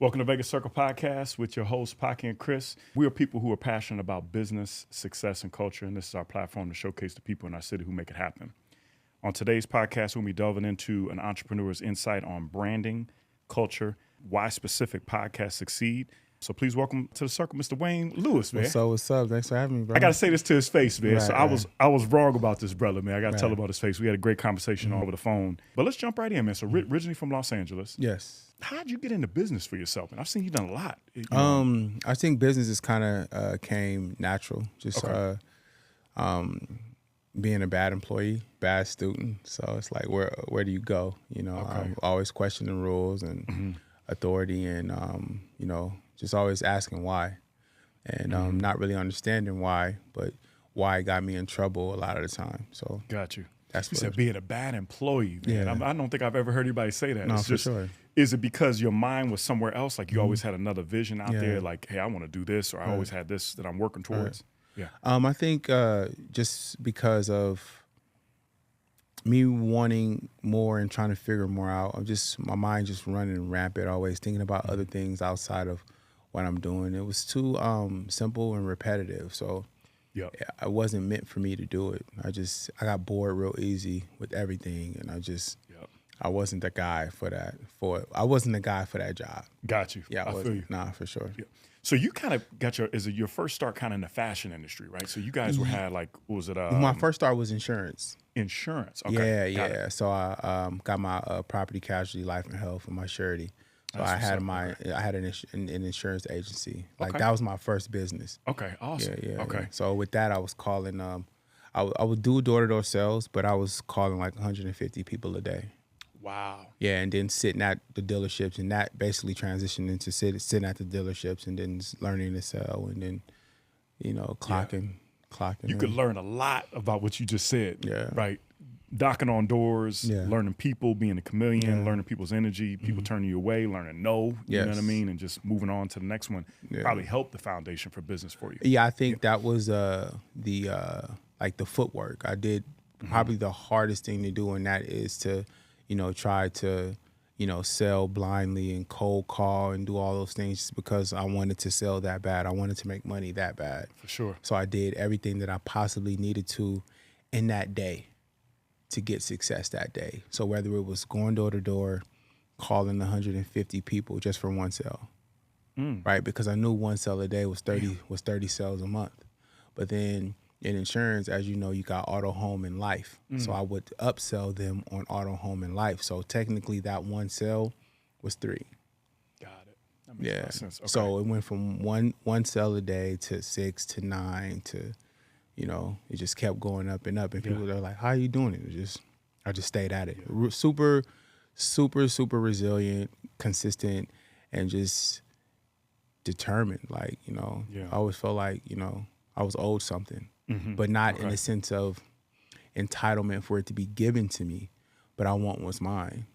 Welcome to Vegas Circle Podcast with your hosts, Paki and Chris. We are people who are passionate about business, success, and culture, and this is our platform to showcase the people in our city who make it happen. On today's podcast, we'll be delving into an entrepreneur's insight on branding, culture, why specific podcasts succeed. So please welcome to the circle, Mr. Wayne Lewis, man. What's up? Thanks for having me, bro. I got to say this to his face, man. Right, so I was wrong about this brother, man. I got to tell him about his face. We had a great conversation over the phone. But let's jump right in, man. So originally from Los Angeles. Yes. How'd you get into business for yourself? And I've seen you done a lot. I think business just kind of came natural. Just being a bad employee, bad student. So it's like, where do you go? You know, always questioning rules and authority, and just always asking why, and not really understanding why, but why got me in trouble a lot of the time. So got you. That's you what said being a bad employee, man. Yeah. I don't think I've ever heard anybody say that. No, it's for sure. Is it because your mind was somewhere else? Like you always had another vision out there, like, hey, I want to do this, or I always had this that I'm working towards? Yeah. I think just because of me wanting more and trying to figure more out, my mind just running rampant, always thinking about other things outside of what I'm doing. It was too simple and repetitive. So it wasn't meant for me to do it. I got bored real easy with everything, and I wasn't the guy for that. I wasn't the guy for that job. Got you. Yeah, I feel you. Nah, for sure. Yeah. So you kind of got your first start kind of in the fashion industry, right? So you guys had like, what was it? My first start was insurance. Insurance. Okay. Yeah. So I got my property, casualty, life, and health, and my surety. So I had an insurance agency. Like that was my first business. Okay. Awesome. Yeah. Okay. So with that, I was calling. I would do door-to-door sales, but I was calling like 150 people a day. Wow. Yeah, and then sitting at the dealerships, and that basically transitioned into sitting at the dealerships, and then learning to sell, and then clocking. You could learn a lot about what you just said. Yeah. Right. Knocking on doors, learning people, being a chameleon, learning people's energy, people turning you away, learning no, you know what I mean, and just moving on to the next one. Probably helped the foundation for business for you. Yeah, I think that was the footwork. I did probably the hardest thing to do, and that is to try to sell blindly and cold call and do all those things just because I wanted to sell that bad. I wanted to make money that bad. For sure. So I did everything that I possibly needed to in that day to get success that day. So whether it was going door to door, calling 150 people just for one sale, right? Because I knew one sale a day was 30 sales a month. But then in insurance, as you know, you got auto, home, and life. So I would upsell them on auto, home, and life. So technically that one sale was 3. Got it. That makes a lot of sense. Okay. So it went from one sale a day to 6 to 9 to, it just kept going up and up. And people are like, how are you doing it? I just stayed at it. Super, super, super resilient, consistent, and just determined. Like, I always felt like, I was owed something. But not in the sense of entitlement for it to be given to me, but I want what's mine.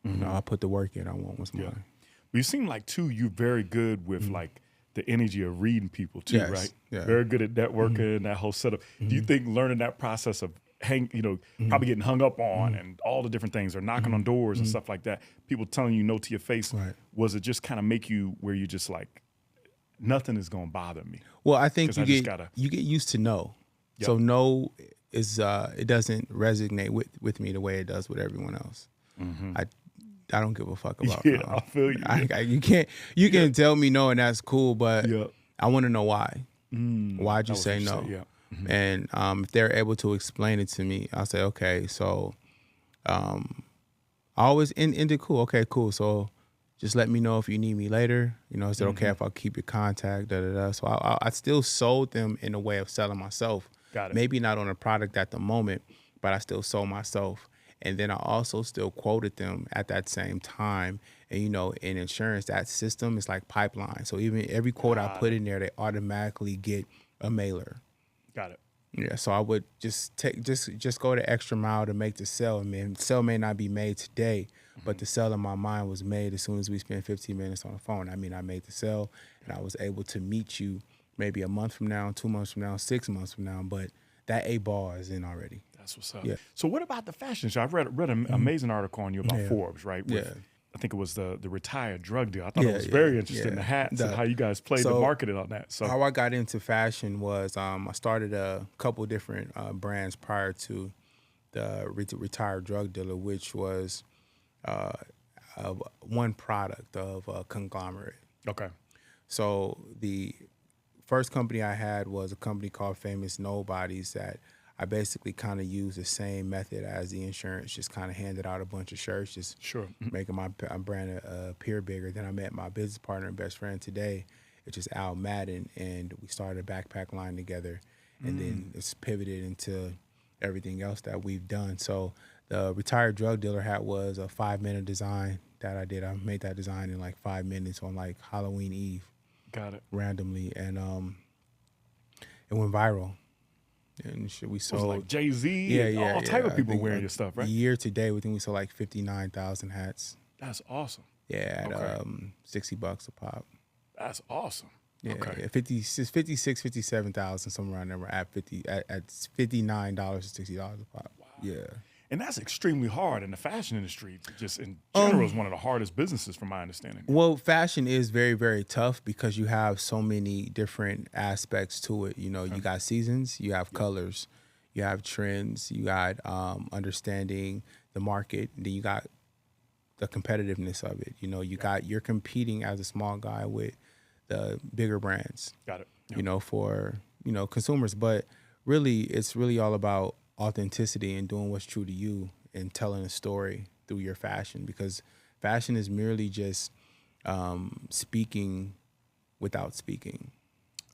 I put the work in. I want what's mine. But you seem like too, you're very good with like the energy of reading people too, right? Yeah. Very good at networking and that whole setup. Do you think learning that process of probably getting hung up on and all the different things, or knocking on doors and stuff like that, people telling you no to your face, was it just kind of make you where you just like, nothing is going to bother me? Well, I think you get used to no. Yep. So no is it doesn't resonate with me the way it does with everyone else. I don't give a fuck about no. I feel you. You can tell me no and that's cool, but I want to know why. Why'd you say no? And if they're able to explain it to me, I'll say okay. So I always end it cool. Okay, cool. So just let me know if you need me later. Is it okay if I keep your contact? So I still sold them in a way of selling myself. Got it. Maybe not on a product at the moment, but I still sold myself. And then I also still quoted them at that same time. And, in insurance, that system is like pipeline. So even every quote I put in there, they automatically get a mailer. Got it. Yeah, so I would just go the extra mile to make the sale. I mean, the sale may not be made today, but the sale in my mind was made as soon as we spent 15 minutes on the phone. I mean, I made the sale, and I was able to meet you maybe a month from now, 2 months from now, 6 months from now, but that A-bar is in already. That's what's up. Yeah. So what about the fashion show? I've read an amazing article on you about Forbes, right? I think it was the retired drug dealer. I thought it was very interesting, the hats and how you guys played the marketing on that. So how I got into fashion was I started a couple different brands prior to the retired drug dealer, which was one product of a conglomerate. Okay. So the first company I had was a company called Phamous Nobodz that I basically kind of used the same method as the insurance, just kind of handed out a bunch of shirts, just making my brand appear bigger. Then I met my business partner and best friend today, which is Al Madden, and we started a backpack line together. And then it's pivoted into everything else that we've done. So the retired drug dealer hat was a 5-minute design that I did. I made that design in like 5 minutes on like Halloween Eve. Got it. Randomly, and it went viral. And we sold like Jay-Z, all type of people wearing your stuff, right? Year to date, we think we sold like 59,000 hats. That's awesome. Yeah, at $60 a pop. That's awesome. Yeah, okay. 57,000, somewhere around there. We're at $59 to $60 a pop. Wow. Yeah. And that's extremely hard in the fashion industry. Just in general, is one of the hardest businesses, from my understanding. Well, fashion is very, very tough because you have so many different aspects to it. You know, you got seasons, you have colors, you have trends, you got understanding the market, then you got the competitiveness of it. You know, you're competing as a small guy with the bigger brands. Got it. You know, for consumers, but really, it's really all about authenticity and doing what's true to you and telling a story through your fashion, because fashion is merely just speaking without speaking.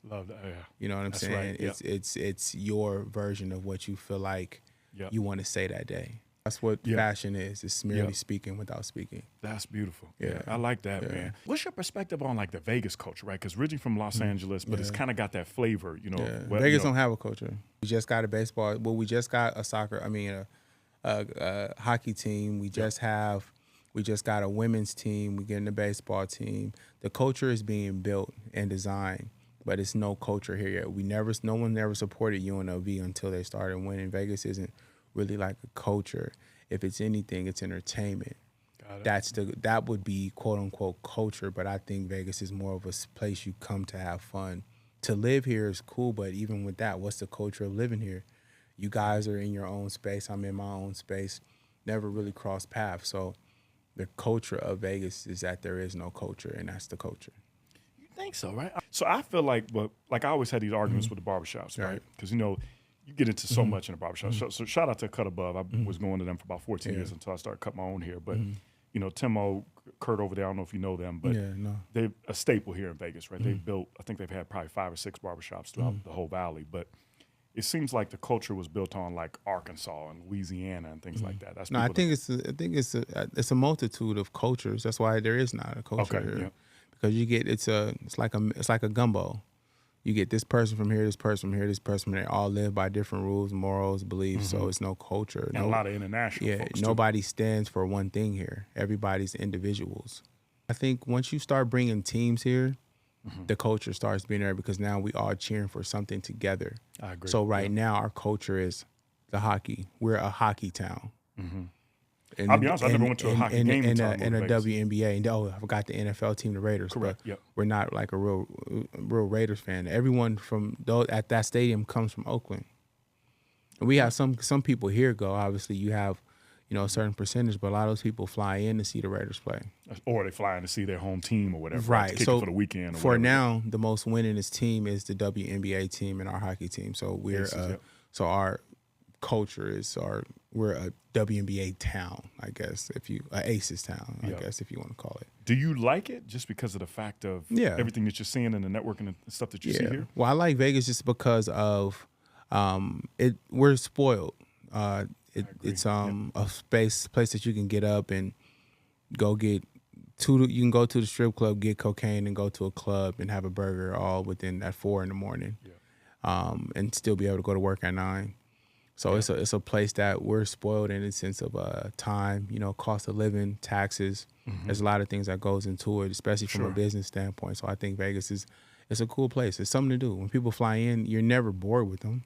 Love that. Yeah. You know what I'm saying? Right. It's your version of what you feel like you want to say that day. That's what fashion is. It's merely speaking without speaking. That's beautiful. Yeah, I like that, man. What's your perspective on like the Vegas culture, right? Because originally from Los Angeles, but it's kind of got that flavor, you know. Yeah. Vegas don't have a culture. We just got a baseball. Well, we just got a hockey team. We just got a women's team. We're getting a baseball team. The culture is being built and designed, but it's no culture here yet. No one ever supported UNLV until they started winning. Vegas isn't really like a culture. If it's anything, it's entertainment. That would be quote unquote culture, but I think Vegas is more of a place you come to have fun. To live here is cool, but even with that, what's the culture of living here? You guys are in your own space. I'm in my own space. Never really crossed paths. So the culture of Vegas is that there is no culture, and that's the culture. You think so, right? So I feel like I always had these arguments with the barbershops, right? Because you get into so much in the barbershop. So shout out to Cut Above. I was going to them for about 14 years until I started cutting my own hair. But, Timo, Kurt over there, I don't know if you know them, but they're a staple here in Vegas, right? They've built, I think they've had probably 5 or 6 barbershops throughout the whole valley. But it seems like the culture was built on like Arkansas and Louisiana and things like that. That's I think it's a multitude of cultures. That's why there is not a culture here. Because you get it's like a gumbo. You get this person from here, this person from here, this person from there. All live by different rules, morals, beliefs. So it's no culture. And a lot of international folks nobody stands for one thing here. Everybody's individuals. I think once you start bringing teams here, the culture starts being there because now we all cheering for something together. I agree. So now our culture is the hockey. We're a hockey town. And, I'll be honest, I never went to a hockey game and a WNBA. And I forgot the NFL team, the Raiders. Correct. But we're not like a real Raiders fan. Everyone from at that stadium comes from Oakland. And we have some people here go. Obviously, you have a certain percentage, but a lot of those people fly in to see the Raiders play, or they fly in to see their home team or whatever. Right. To kick so it for the weekend. Or for whatever. now, the most winningest team is the WNBA team and our hockey team. So so our culture is we're a WNBA town, I guess, Aces town, I guess, if you want to call it. Do you like it just because of the fact of everything that you're seeing in the networking and stuff that you see here? Well, I like Vegas just because of we're spoiled. It's a place that you can get up and go get you can go to the strip club, get cocaine, and go to a club and have a burger all within at 4 a.m. And still be able to go to work at 9. So it's a place that we're spoiled in the sense of time, cost of living, taxes. There's a lot of things that goes into it, especially from a business standpoint. So I think Vegas it's a cool place. It's something to do. When people fly in, you're never bored with them.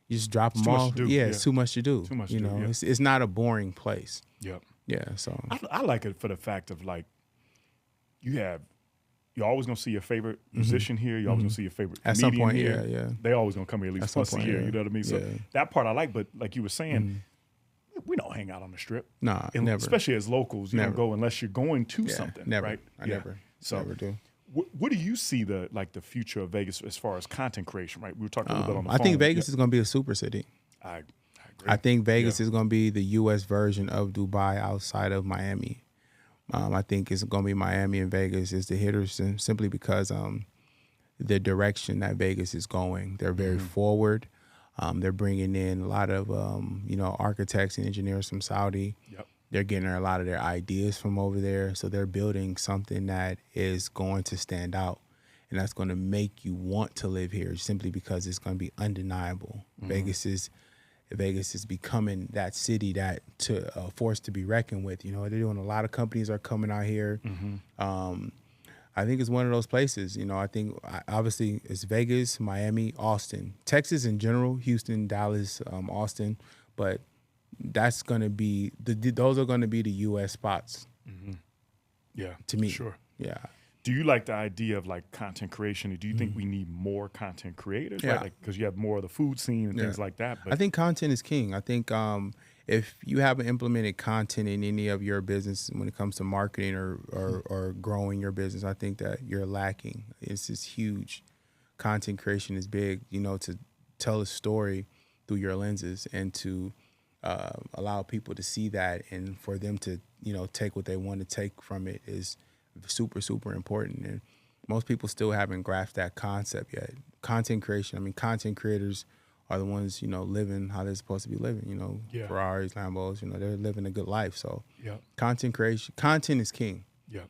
You just drop them off. It's too much to do. Too much to do. It's not a boring place. Yep. Yeah, so I like it for the fact of like you're always gonna see your favorite musician here. You're always gonna see your favorite at comedian some point, here. yeah. They always gonna come here at least At some once a point, year. yeah. You know what I mean? So Yeah. that part I like. But like you were saying, we don't hang out on the strip. Nah, And never. especially as locals, you Never. don't go unless you're going to Yeah, something, never. right? I never do. What do you see the future of Vegas as far as content creation? Right, we were talking a little bit on the I phone. think Vegas is going to be a super city. I agree. I think Vegas is going to be the U.S. version of Dubai outside of Miami. I think it's going to be Miami and Vegas is the hitters, simply because the direction that Vegas is going. They're very forward. They're bringing in a lot of architects and engineers from Saudi. Yep. They're getting a lot of their ideas from over there. So they're building something that is going to stand out. And that's going to make you want to live here simply because it's going to be undeniable. Vegas is becoming that city that to force to be reckoned with. You know, they're doing a lot of companies are coming out here. I think it's one of those places. You know, I think obviously it's Vegas, Miami, Austin, Texas in general, Houston, Dallas, Austin, but that's going to be those are going to be the U.S. spots. Yeah, to me, sure. Yeah. Do you like the idea of like content creation? Do you think we need more content creators? Yeah. Right? Like, because you have more of the food scene and things like that. But I think content is king. I think if you haven't implemented content in any of your business when it comes to marketing or growing your business, I think that you're lacking. It's just huge. Content creation is big, you know, to tell a story through your lenses and to allow people to see that and for them to, you know, take what they want to take from it is super, super important. And most people still haven't grasped that concept yet. Content creation, I mean, content creators are the ones, you know, living how they're supposed to be living, you know, Ferraris, Lambos, you know, they're living a good life. So content creation, content is king. Yeah.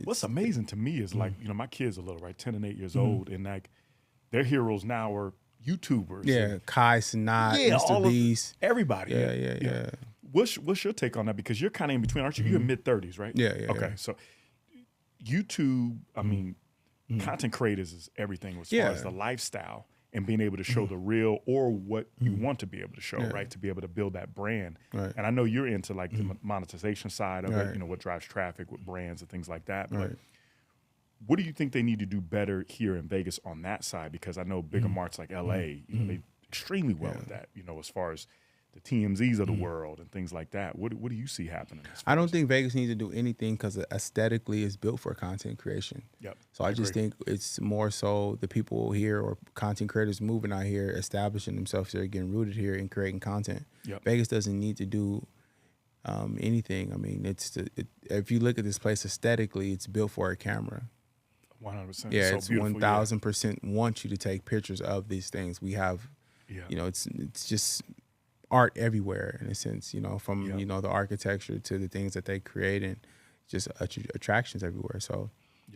What's amazing to me is like, you know, my kids are little, right? 10 and 8 years old. And like their heroes now are YouTubers. Yeah. Kai Sinat, Mr. Beast. Everybody. Yeah. What's your take on that? Because you're kind of in between, aren't you? You're mid-30s, right? Yeah. Okay. So YouTube, I mean, content creators is everything as far as the lifestyle and being able to show the real or what you want to be able to show, right? To be able to build that brand. Right. And I know you're into like the monetization side of it, you know, what drives traffic with brands and things like that. But what do you think they need to do better here in Vegas on that side? Because I know bigger marts like LA, you know, they extremely well at that, you know, as far as the TMZs of the world and things like that. What do you see happening? I don't think Vegas needs to do anything because aesthetically it's built for content creation. Yep. So I just think it's more so the people here or content creators moving out here, establishing themselves here, getting rooted here and creating content. Yep. Vegas doesn't need to do anything. I mean, if you look at this place aesthetically, it's built for a camera. 100%. Yeah, so it's beautiful, 1,000% want you to take pictures of these things. We have, you know, it's just art everywhere in a sense, you know, from, you know, the architecture to the things that they create and just attractions everywhere. So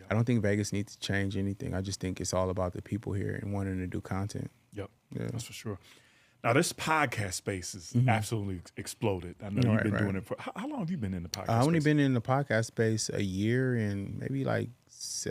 I don't think Vegas needs to change anything. I just think it's all about the people here and wanting to do content. Yep. Yeah. That's for sure. Now, this podcast space has absolutely exploded. I know you've been doing it for, how long have you been in the podcast space? I've only been in the podcast space a year and maybe like 6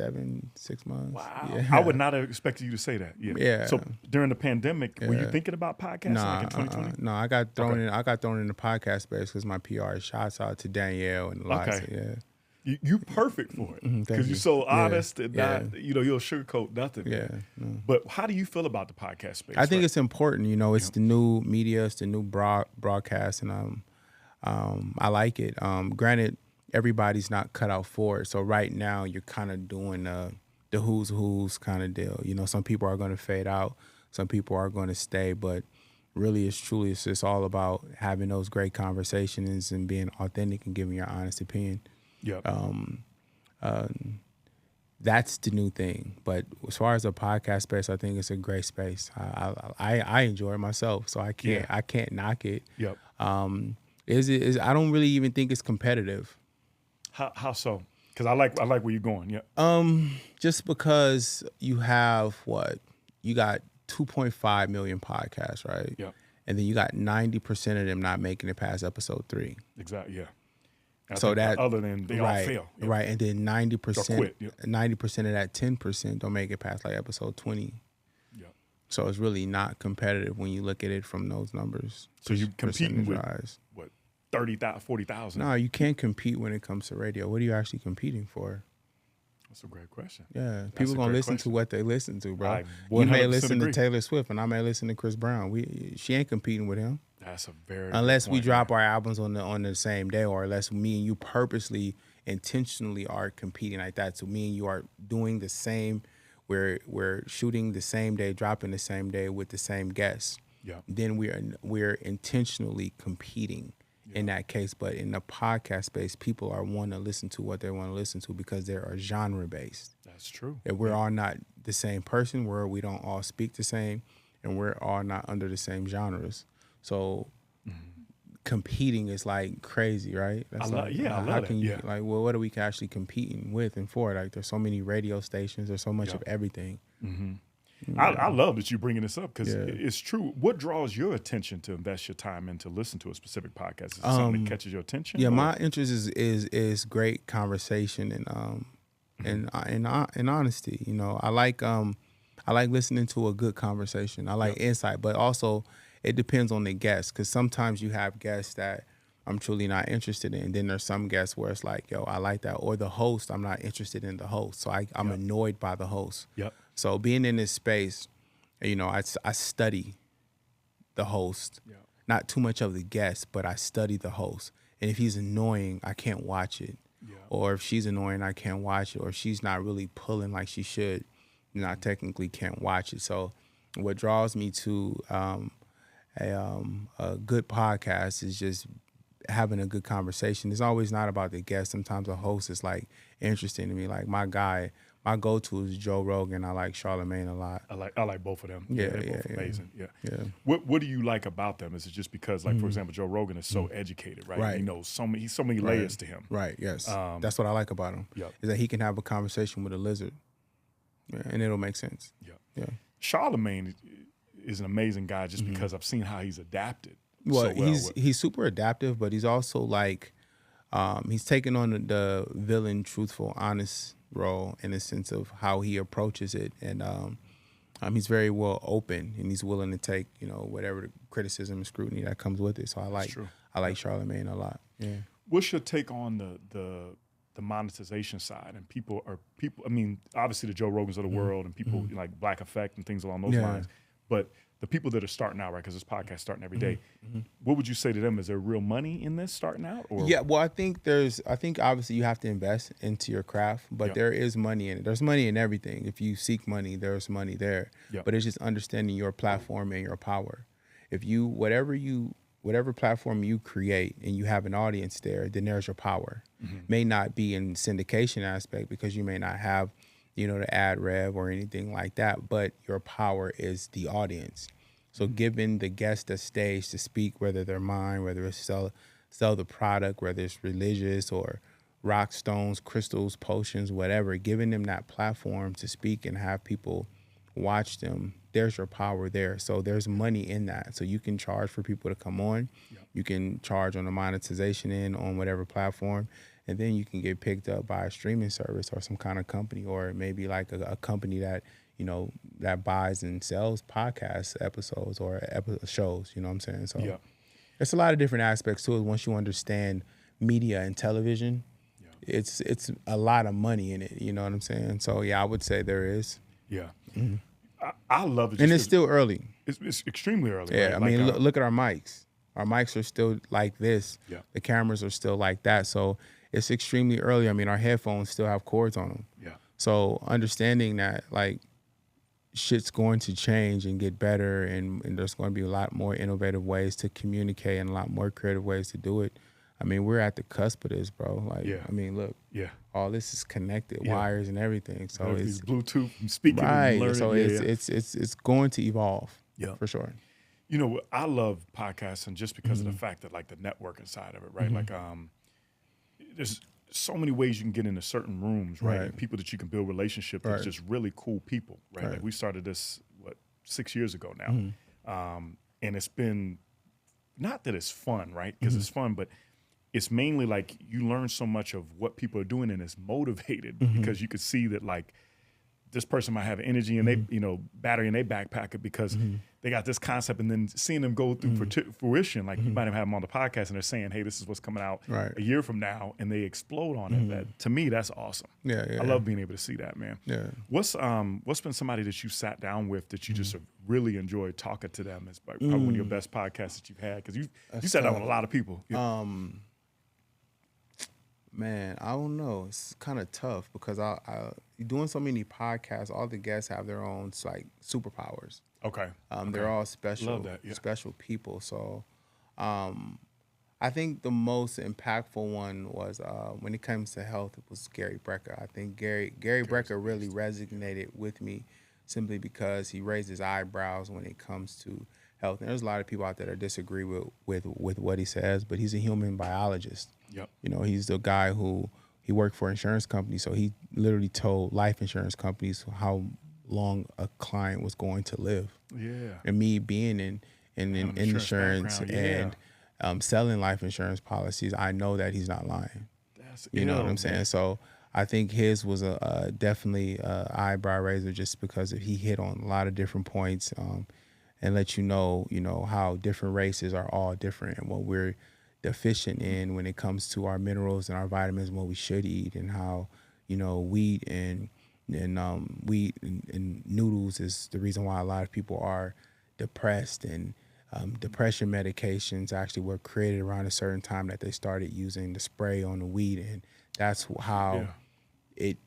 months. Wow. Yeah. I would not have expected you to say that. Yeah. So during the pandemic, were you thinking about podcasting like in 2020? No, I got thrown in. I got thrown in the podcast space because my PR. Shouts out to Danielle and Eliza. Okay. You're perfect for it because you're so honest and not, you know, you'll sugarcoat nothing. Yeah. But how do you feel about the podcast space? I think it's important. You know, it's the new media, it's the new broadcast, and I like it. Granted, everybody's not cut out for it. So right now, you're kind of doing the who's kind of deal. You know, some people are going to fade out, some people are going to stay, but really, it's just all about having those great conversations and being authentic and giving your honest opinion. Yeah. That's the new thing. But as far as the podcast space, I think it's a great space. I enjoy it myself, so I can't knock it. Yep. Is I don't really even think it's competitive. How so? Because I like where you're going. Yeah. Just because you have you got 2.5 million podcasts, right? Yeah. And then you got 90% of them not making it past episode 3. Exactly. Yeah. So that other than they all fail, right? And then 90%, yep. 90% of that 10% don't make it past like episode 20. Yeah. So it's really not competitive when you look at it from those numbers. So you compete with what 30,000, 40,000. No, you can't compete when it comes to radio. What are you actually competing for? That's a great question. Yeah, people gonna listen to what they listen to, bro. I You may 100% listen agree. to Taylor Swift, and I may listen to Chris Brown. She ain't competing with him That's a very unless good we point, drop yeah. our albums on the same day, or unless me and you purposely, intentionally are competing like that. So me and you are doing the same. We're shooting the same day, dropping the same day with the same guests. Yeah. Then we're intentionally competing in that case. But in the podcast space, people are wanting to listen to what they want to listen to because they are genre based. That's true. That we're all not the same person, where we don't all speak the same, and we're all not under the same genres. So competing is like crazy, right? That's I love that. You, Yeah. like, well, what are we actually competing with and for? Like, there's so many radio stations, there's so much of everything. I love that you're bringing this up because Yeah. it's true. What draws your attention to invest your time in to listen to a specific podcast? Is it something that catches your attention? Yeah, or? my interest is great conversation and honesty. You know, I like listening to a good conversation. I like insight, but also it depends on the guest, because sometimes you have guests that I'm truly not interested in. Then there's some guests where it's like, yo, I like that. Or the host, I'm not interested in the host. So I'm annoyed by the host. Yep. So being in this space, you know, I study the host. Yep. Not too much of the guest, but I study the host. And if he's annoying, I can't watch it. Yeah. Or if she's annoying, I can't watch it. Or if she's not really pulling like she should, then I technically can't watch it. So what draws me to a good podcast is just having a good conversation. It's always not about the guest. Sometimes a host is like interesting to me. Like my go-to is Joe Rogan. I like Charlemagne a lot. I like both of them. Yeah, they're yeah, both yeah. amazing. Yeah. Yeah. What do you like about them? Is it just because, like, for example, Joe Rogan is so educated, right? Right. He knows so many layers to him. Right, yes. That's what I like about him. Yep. Is that he can have a conversation with a lizard. Yeah, and it'll make sense. Yeah. Yeah. Charlemagne is an amazing guy just because I've seen how he's adapted. Well, so well he's super adaptive, but he's also like he's taken on the villain, truthful, honest role in a sense of how he approaches it, and he's very well open, and he's willing to take whatever the criticism and scrutiny that comes with it. So I like Charlemagne a lot. Yeah. What's your take on the monetization side and people? I mean, obviously the Joe Rogans of the world and people like Black Effect and things along those lines, but the people that are starting out, right? Because this podcast is starting every day. What would you say to them? Is there real money in this starting out? Or? Yeah, well, I think obviously you have to invest into your craft, but there is money in it. There's money in everything. If you seek money, there's money there. Yep. But it's just understanding your platform and your power. If you whatever platform you create and you have an audience there, then there's your power. May not be in syndication aspect because you may not have the ad rev or anything like that, but your power is the audience. So giving the guest a stage to speak, whether they're mine, whether it's sell the product, whether it's religious or rock stones, crystals, potions, whatever, giving them that platform to speak and have people watch them, there's your power there. So there's money in that. So you can charge for people to come on. Yep. You can charge on the monetization end on whatever platform. And then you can get picked up by a streaming service or some kind of company, or maybe like a company that, that buys and sells podcast episodes or shows, you know what I'm saying? So there's a lot of different aspects to it. Once you understand media and television, it's a lot of money in it, you know what I'm saying? So yeah, I would say there is. Yeah. I love it. And it's still early. It's extremely early. Yeah, right? I mean, look at our mics. Our mics are still like this. Yeah. The cameras are still like that. So it's extremely early. I mean, our headphones still have cords on them. Yeah. So understanding that, like, shit's going to change and get better, and there's going to be a lot more innovative ways to communicate and a lot more creative ways to do it. I mean, we're at the cusp of this, bro. Like, I mean, look. Yeah. All this is connected, wires and everything. So it's Bluetooth and speaking. Right. And so it's going to evolve. Yeah. For sure. I love podcasting just because of the fact that, like, the networking side of it, right? Like, there's so many ways you can get into certain rooms, right? And people that you can build relationships with, just really cool people, right? Like, we started this 6 years ago now, and it's been, not that it's fun, right? Because it's fun, but it's mainly like you learn so much of what people are doing, and it's motivated because you could see that, like, this person might have energy and they, you know, battery in their backpack because they got this concept, and then seeing them go through fruition, like you might have had them on the podcast and they're saying, hey, this is what's coming out a year from now, and they explode on it. That, to me, that's awesome. I love being able to see that, man. What's been somebody that you sat down with that you just have really enjoyed talking to them? It's probably one of your best podcasts that you've had, because you sat down with a lot of people. Man, I don't know. It's kind of tough because I doing so many podcasts. All the guests have their own like superpowers. Okay. They're all special, Love that, special people. So, I think the most impactful one was when it comes to health. It was Gary Brecker. I think Gary Brecker really resonated with me simply because he raised his eyebrows when it comes to health. And there's a lot of people out there that disagree with what he says, but he's a human biologist. You know, he's the guy who he worked for insurance companies, so he literally told life insurance companies how long a client was going to live. And me being in insurance and selling life insurance policies, I know that he's not lying. You know what I'm saying? So I think his was definitely a eyebrow raiser, just because he hit on a lot of different points and let you know how different races are all different and what we're deficient in when it comes to our minerals and our vitamins and what we should eat, and how wheat and noodles is the reason why a lot of people are depressed, and depression medications actually were created around a certain time that they started using the spray on the wheat, and that's how the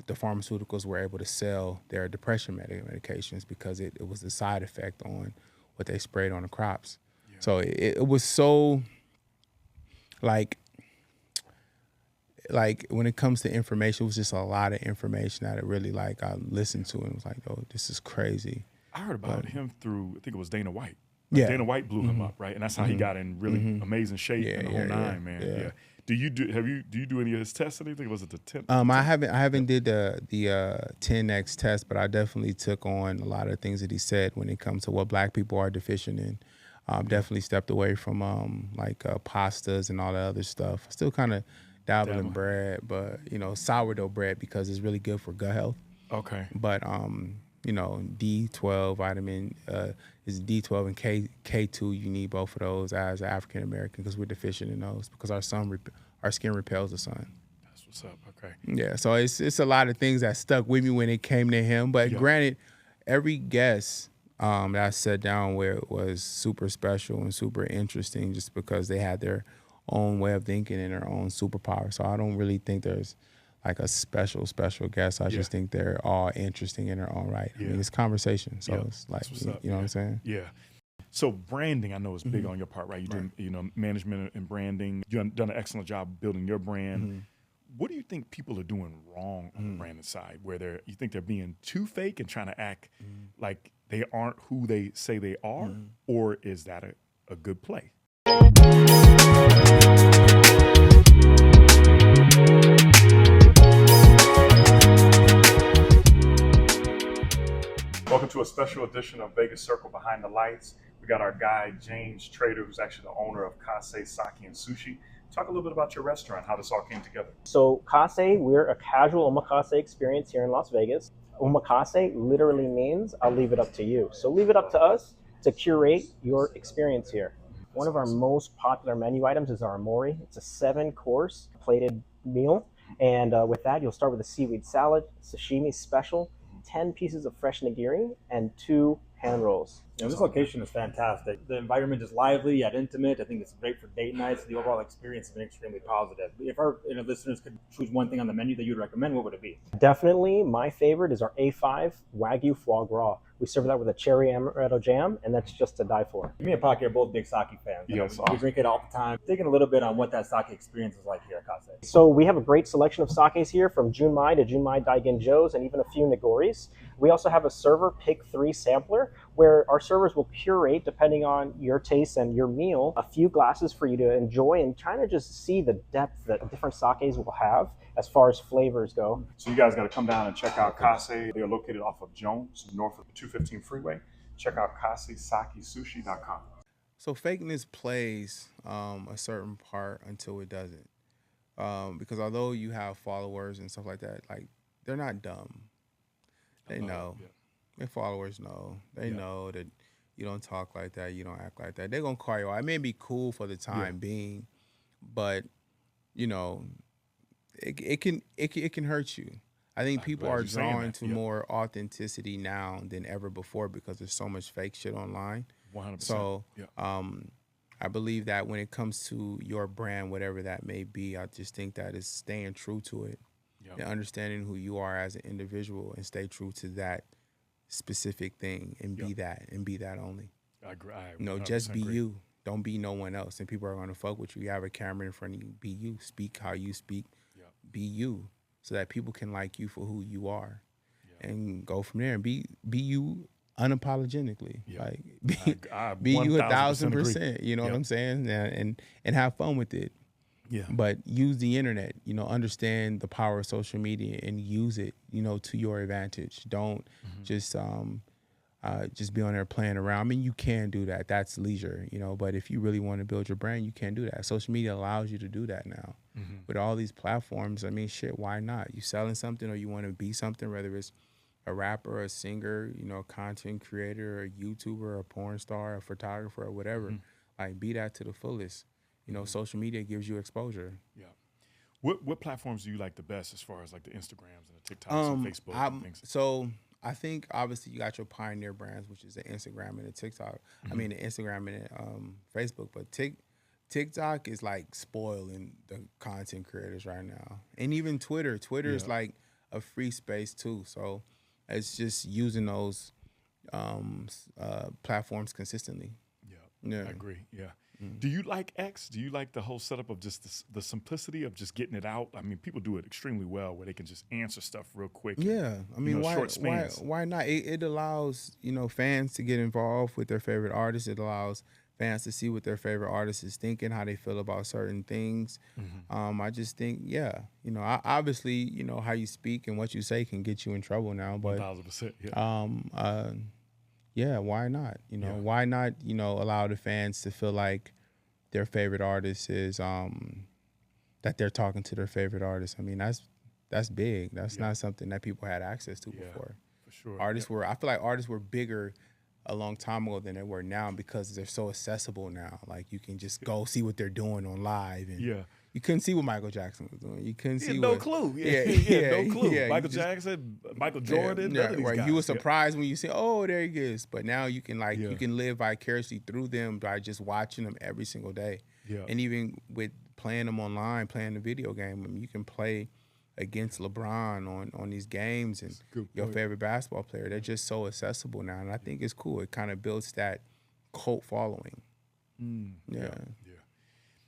pharmaceuticals were able to sell their depression medications, because it was the side effect on what they sprayed on the crops. So it was so like when it comes to information, it was just a lot of information that I listened to, and was like, oh, this is crazy. I heard about him through, I think it was Dana White. Dana White blew him up, right? And that's how he got in really amazing shape and the whole nine, man. Do you do any of his tests or anything? Was it the 10? I haven't did the 10X test, but I definitely took on a lot of things that he said when it comes to what Black people are deficient in. Definitely stepped away from pastas and all that other stuff. I still kind of dabble in bread, but sourdough bread, because it's really good for gut health. Okay. But D12 vitamin is D12 and K2. You need both of those as an African American, because we're deficient in those, because our skin repels the sun. That's what's up. Okay. Yeah. So it's a lot of things that stuck with me when it came to him. But granted, every guest that I sat down with was super special and super interesting, just because they had their own way of thinking and their own superpower. So I don't really think there's like a special guest. I just think they're all interesting in their own right. I mean, it's conversation. So it's like, you know what I'm saying? Yeah. So branding, I know, is big on your part, right? You do, management and branding. You've done an excellent job building your brand. What do you think people are doing wrong on the branding side, where you think they're being too fake and trying to act like they aren't who they say they are, or is that a good play? Welcome to a special edition of Vegas Circle Behind the Lights. We got our guy, James Trader, who's actually the owner of Kase Sake and Sushi. Talk a little bit about your restaurant, how this all came together. So Kase, we're a casual omakase experience here in Las Vegas. Omakase literally means I'll leave it up to you. So leave it up to us to curate your experience here. One of our most popular menu items is our amori. It's a 7-course plated meal. And with that, you'll start with a seaweed salad, sashimi special, 10 pieces of fresh nigiri, and 2 hand rolls. This location is fantastic. The environment is lively yet intimate. I think it's great for date nights. The overall experience has been extremely positive. If our listeners could choose one thing on the menu that you'd recommend, what would it be? Definitely, my favorite is our A5 Wagyu foie gras. We serve that with a cherry amaretto jam, and that's just to die for. Me and Paki are both big sake fans. We drink it all the time. Thinking a little bit on what that sake experience is like here at Kase. So we have a great selection of sakes here, from Junmai to Junmai Daiginjos, and even a few Nigoris. We also have a server pick 3 sampler, where our servers will curate, depending on your taste and your meal, a few glasses for you to enjoy and kind of just see the depth that different sakes will have as far as flavors go. So you guys got to come down and check out Kase. They are located off of Jones, north of the 215 freeway. Check out kasesakesushi.com. So fakeness plays a certain part until it doesn't. Because although you have followers and stuff like that, like they're not dumb. They know. Yeah. Their followers know. They know that you don't talk like that. You don't act like that. They're gonna call you out. It may be cool for the time being, but you know, it can hurt you. I think people are drawn to more authenticity now than ever before because there's so much fake shit online. 100%. So, I believe that when it comes to your brand, whatever that may be, I just think that is staying true to it and understanding who you are as an individual and stay true to that specific thing and be that and be that only. I agree. Just be you. Don't be no one else. And people are going to fuck with you. You have a camera in front of you. Be you. Speak how you speak. Be you so that people can like you for who you are and go from there and be you unapologetically. Like be you 1,000%. You know what I'm saying? And have fun with it. Yeah. But use the internet, understand the power of social media and use it, to your advantage. Don't just be on there playing around. I mean, you can do that. That's leisure, but if you really want to build your brand, you can do that. Social media allows you to do that now. With all these platforms, I mean, shit, why not? You selling something or you want to be something, whether it's a rapper, a singer, a content creator, a YouTuber, a porn star, a photographer, or whatever. Like, be that to the fullest. Social media gives you exposure. Yeah. What platforms do you like the best as far as like the Instagrams and the TikToks and Facebook and things? So I think obviously you got your pioneer brands, which is the Instagram and the TikTok. I mean, the Instagram and the Facebook, but TikTok is like spoiling the content creators right now. And even Twitter. Twitter is like a free space too. So it's just using those platforms consistently. Yeah, I agree. Yeah. Do you like X? Do you like the whole setup of just the simplicity of just getting it out? I mean, people do it extremely well where they can just answer stuff real quick. Yeah. I mean, why not? It allows, fans to get involved with their favorite artists. It allows fans to see what their favorite artist is thinking, how they feel about certain things. I just think, obviously, how you speak and what you say can get you in trouble now. But 1,000%. Why not? Why not, allow the fans to feel like their favorite artist is that they're talking to their favorite artist. I mean, that's big. That's not something that people had access to before. For sure. I feel like artists were bigger a long time ago than they were now because they're so accessible now. Like you can just go see what they're doing on live and you couldn't see what Michael Jackson was doing. You couldn't see no clue. No clue. Michael Jackson, Michael Jordan, none of these guys. You were surprised when you see, oh, there he is. But now you can you can live vicariously through them by just watching them every single day. Yeah. And even with playing them online, playing the video game, I mean, you can play against LeBron on these games and your favorite basketball player. They're just so accessible now, and I think it's cool. It kind of builds that cult following.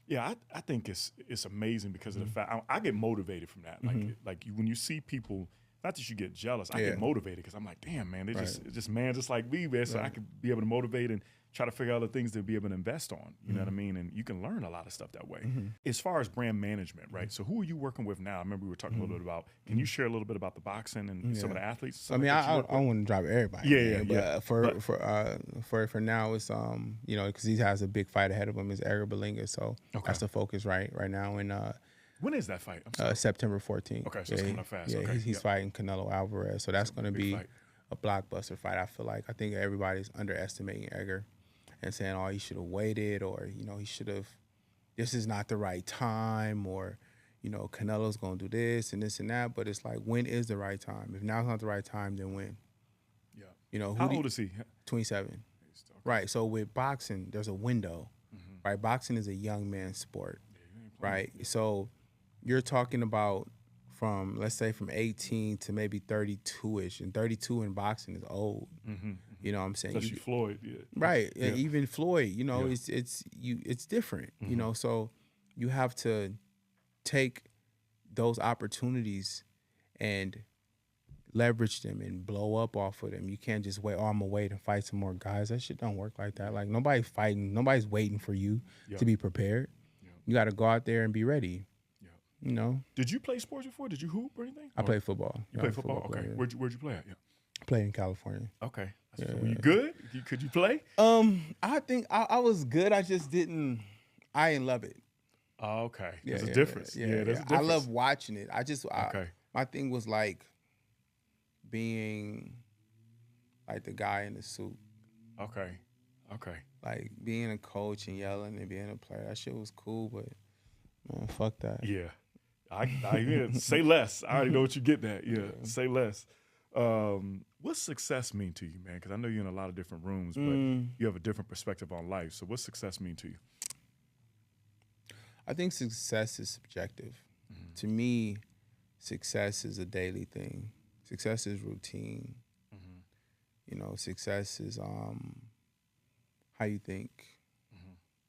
Yeah, I think it's amazing because of the fact I get motivated from that. Like when you see people, not that you get jealous, I get motivated because I'm like, damn, man, they just like me, man. So I could be able to motivate and try to figure out the things to be able to invest on. You know what I mean? And you can learn a lot of stuff that way. As far as brand management, right? So who are you working with now? I remember we were talking a little bit about. Can you share a little bit about the boxing and some of the athletes? I mean, I want to drop everybody. But for now, it's because he has a big fight ahead of him. Is Edgar Berlanga, so that's the focus right now. And when is that fight? September 14th. Okay, so it's coming up fast. Yeah, he's fighting Canelo Alvarez, so that's going to be a blockbuster fight. I think everybody's underestimating Edgar and saying, oh, he should have waited, or he should have. This is not the right time, or Canelo's going to do this and this and that. But it's like, when is the right time? If now's not the right time, then when? Yeah. How old is he? 27. Okay. Right. So with boxing, there's a window. Right. Boxing is a young man's sport. Right. So you're talking about from 18 to maybe 32-ish, and 32 in boxing is old. You know what I'm saying? Especially Floyd, right? Yeah. Even Floyd, it's different. So you have to take those opportunities and leverage them and blow up off of them. You can't just wait. Oh, I'm gonna wait and fight some more guys. That shit don't work like that. Like nobody's fighting. Nobody's waiting for you to be prepared. You got to go out there and be ready. Did you play sports before? Did you hoop or anything? I played football. You played football? Okay. Yeah. Where'd you play at? Yeah. Played in California. Okay. Were you good? Could you play? I think I was good. I just didn't. I didn't love it. Oh, okay. There's a difference. Yeah, there's a difference. I love watching it. My thing was like, being like the guy in the suit. Okay. Like being a coach and yelling and being a player, that shit was cool, but man, fuck that. Yeah. I say less. I already know what you get at. Yeah. Say less. What's success mean to you, man? Because I know you're in a lot of different rooms, but you have a different perspective on life. So what's success mean to you? I think success is subjective. To me, success is a daily thing. Success is routine. You know, success is how you think.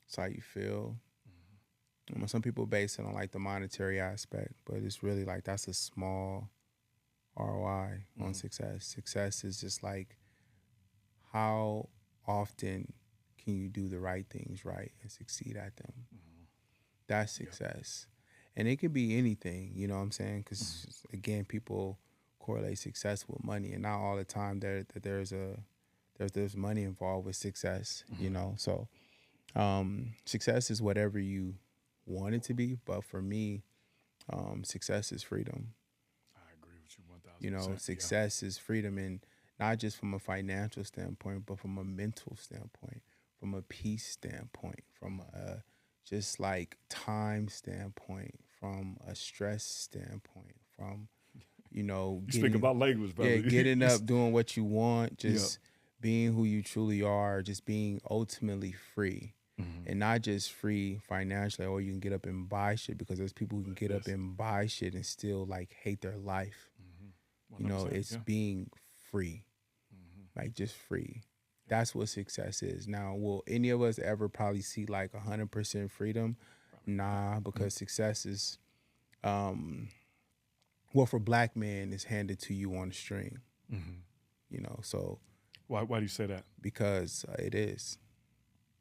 It's how you feel. You know, some people base it on like the monetary aspect, but it's really like that's a small ROI on success. Success is just like how often can you do the right things right and succeed at them. That's success. And it could be anything, you know what I'm saying? Because, again, people correlate success with money, and not all the time there's money involved with success, you know? So success is whatever you want it to be, but for me, success is freedom. I agree with you 1,000%. You know, success is freedom, and not just from a financial standpoint, but from a mental standpoint, from a peace standpoint, from a just like time standpoint, from a stress standpoint, from, you know, You speak about language, brother. Yeah, getting up, doing what you want, just being who you truly are, just being ultimately free. And not just free financially, or you can get up and buy shit, because there's people who can get up and buy shit and still like hate their life. You know, it's being free, like just free. That's what success is. Now, will any of us ever probably see like 100% freedom? Nah, because success is, well, for black men, is handed to you on a string. You know, so. Why do you say that? Because it is.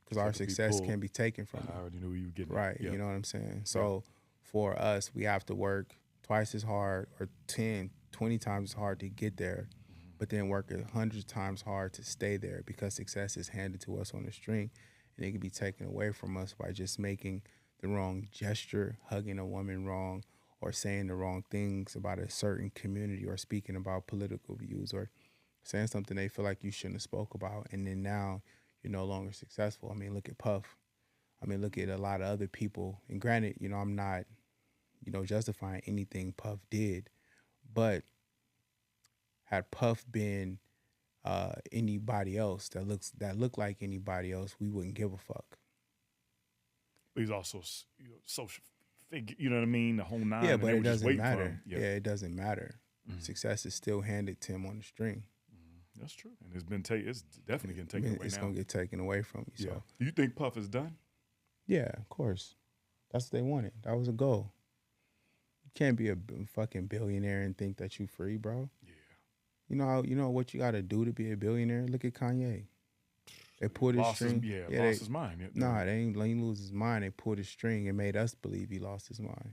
Because our success can be taken from I already knew where you were getting right, at. you know what I'm saying? So for us, we have to work twice as hard, or 10, 20 times as hard to get there, but then work 100 times hard to stay there, because success is handed to us on a string, and it can be taken away from us by just making the wrong gesture, hugging a woman wrong, or saying the wrong things about a certain community, or speaking about political views, or saying something they feel like you shouldn't have spoke about, and then now you're no longer successful. I mean, look at Puff. I mean, look at a lot of other people. And granted, you know, I'm not, you know, justifying anything Puff did, but had Puff been anybody else that looked like anybody else, we wouldn't give a fuck. He's also social figure, you know what I mean? The whole nine. Yeah, but it doesn't matter. Yeah, it doesn't matter. Success is still handed to him on the string. That's true, and it's definitely getting taken away. It's now. Gonna get taken away from you. Yeah. So. Do you think Puff is done? Yeah, of course. That's what they wanted. That was a goal. You can't be a fucking billionaire and think that you free, bro. Yeah. You know what you got to do to be a billionaire? Look at Kanye. They pulled his string. Lost his mind. Nah, they ain't lose his mind. They pulled his string and made us believe he lost his mind.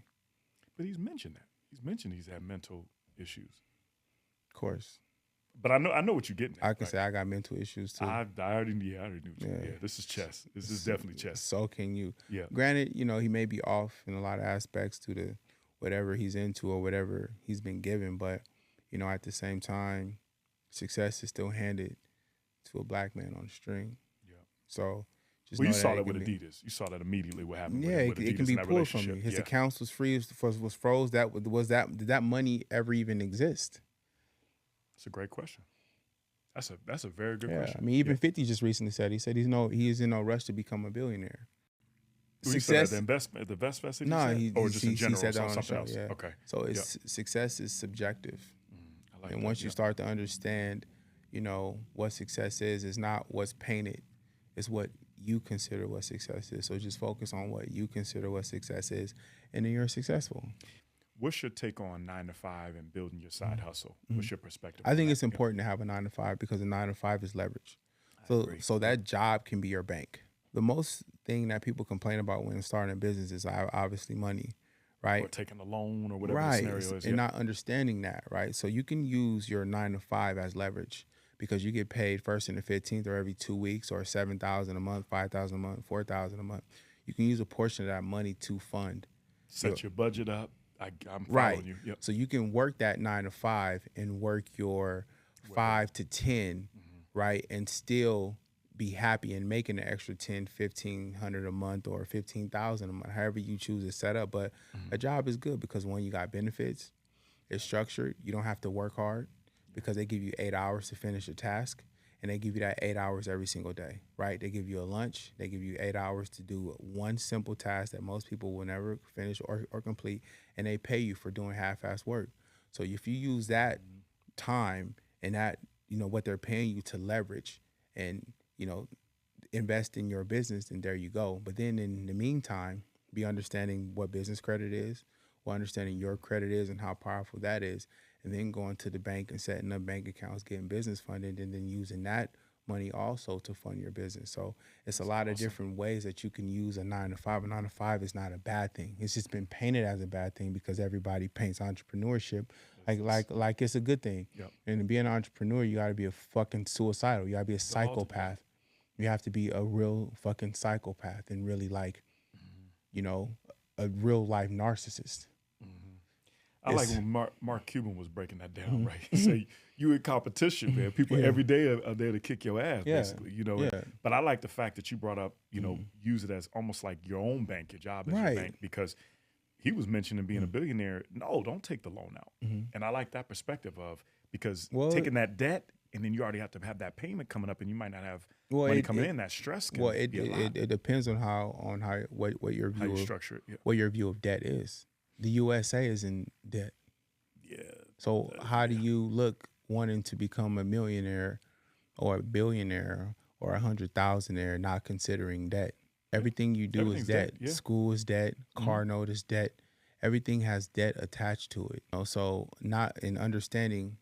But he's mentioned that. He's mentioned he's had mental issues. Of course. But I know what you're getting at. I can say I got mental issues too. I already knew what you this is chess. This is definitely chess. So can you. Yeah. Granted, you know, he may be off in a lot of aspects to the whatever he's into or whatever he's been given, but, you know, at the same time, success is still handed to a black man on the string. Yeah. So just you saw that with Adidas. You saw that immediately what happened with Adidas. It can be pulled from you. His accounts was froze. Did that money ever even exist? That's a great question. That's a very good question. I mean, even 50 just recently said he is in no rush to become a billionaire. Success, the investment. No, or just in general, he said that on the something show. else. Yeah. Okay. So success is subjective, and once you start to understand, you know, what success is not what's painted, it's what you consider what success is. So just focus on what you consider what success is, and then you're successful. What's your take on 9 to 5 and building your side hustle? What's your perspective? I think it's important to have a 9 to 5 because a 9 to 5 is leverage. So that job can be your bank. The most thing that people complain about when starting a business is obviously money, right? Or taking a loan or whatever the scenario is. And not understanding that, right? So you can use your 9 to 5 as leverage because you get paid first and the 15th or every 2 weeks or $7,000 a month, $5,000 a month, $4,000 a month. You can use a portion of that money to fund. Set your budget up. I'm following Right. you. Yep. So you can work that 9 to 5 and work your 5 to 10, right, and still be happy and making an extra 10, 1,500 a month or 15,000 a month, however you choose to set up. But a job is good because one, you got benefits, it's structured, you don't have to work hard because they give you 8 hours to finish a task, and they give you that 8 hours every single day, right? They give you a lunch, they give you 8 hours to do one simple task that most people will never finish or complete, and they pay you for doing half-ass work. So if you use that time and that, what they're paying you to leverage and, invest in your business, and there you go. But then in the meantime, be understanding what business credit is, what understanding your credit is and how powerful that is, and then going to the bank and setting up bank accounts, getting business funded, and then using that money also to fund your business. So it's a lot of different ways that you can use a 9 to 5. A 9 to 5 is not a bad thing. It's just been painted as a bad thing because everybody paints entrepreneurship like it's a good thing. Yep. And to be an entrepreneur, you got to be a fucking suicidal. You got to be a psychopath. You have to be a real fucking psychopath and really a real life narcissist. I like when Mark Cuban was breaking that down, right? He said, you in competition, man. People every day are there to kick your ass, basically, But I like the fact that you brought up, use it as almost like your own bank, your job as your bank, because he was mentioning being a billionaire. No, don't take the loan out. And I like that perspective of, because taking that debt, and then you already have to have that payment coming up, and you might not have money coming in. That stress can be a lot. It depends on what your view of structure it. Yeah. What your view of debt is. The USA is in debt. Yeah. So how do you look wanting to become a millionaire or a billionaire or 100,000-aire, not considering debt? Everything you do is debt. Yeah. School is debt. Car note is debt. Everything has debt attached to it. So not in understanding,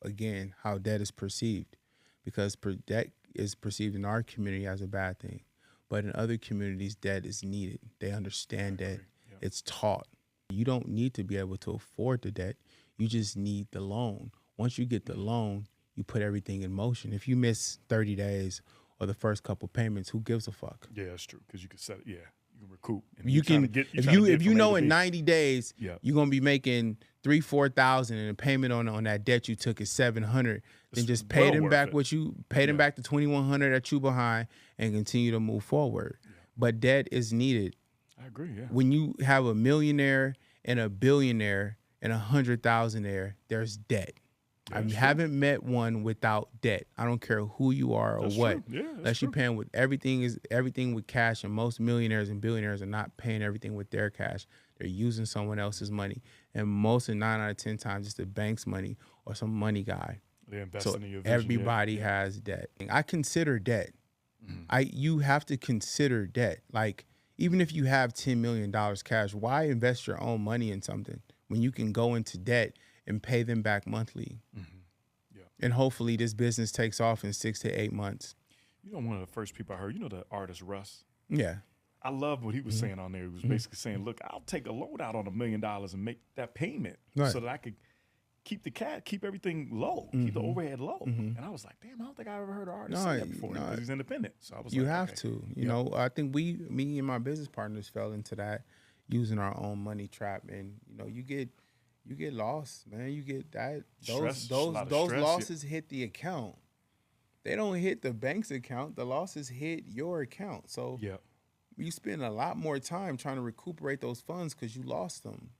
again, how debt is perceived, because debt is perceived in our community as a bad thing, but in other communities, debt is needed. They understand debt. Yeah. It's taught. You don't need to be able to afford the debt. You just need the loan. Once you get the loan, you put everything in motion. If you miss 30 days or the first couple payments, who gives a fuck? Yeah, that's true, because you can set it. Yeah, you can recoup. And if you know in 90 days you're gonna be making $3,000-4,000, and the payment on that debt you took is $700, then just pay them back back the $2,100 that you behind and continue to move forward. Yeah. But debt is needed. I agree. Yeah. When you have a millionaire and a billionaire and 100,000-aire, there's debt. I haven't met one without debt. I don't care who you are or what. Yeah, unless you're paying with everything with cash, and most millionaires and billionaires are not paying everything with their cash. They're using someone else's money. And most of 9 out of 10 times it's the bank's money or some money guy. They're investing in your vision. Everybody has debt. I consider debt. You have to consider debt. Like, even if you have $10 million cash, why invest your own money in something when you can go into debt and pay them back monthly? Yeah. And hopefully this business takes off in 6 to 8 months. One of the first people I heard, the artist Russ? Yeah. I love what he was saying on there. He was basically saying, look, I'll take a loan out on $1 million and make that payment so that I could keep everything low, keep the overhead low. And I was like, damn, I don't think I ever heard an artist say that before, because he's independent. So I was you have to. You know, I think me and my business partners fell into that, using our own money trap. And, you get lost, man. You get that. Those losses hit the account. They don't hit the bank's account. The losses hit your account. So you spend a lot more time trying to recuperate those funds because you lost them.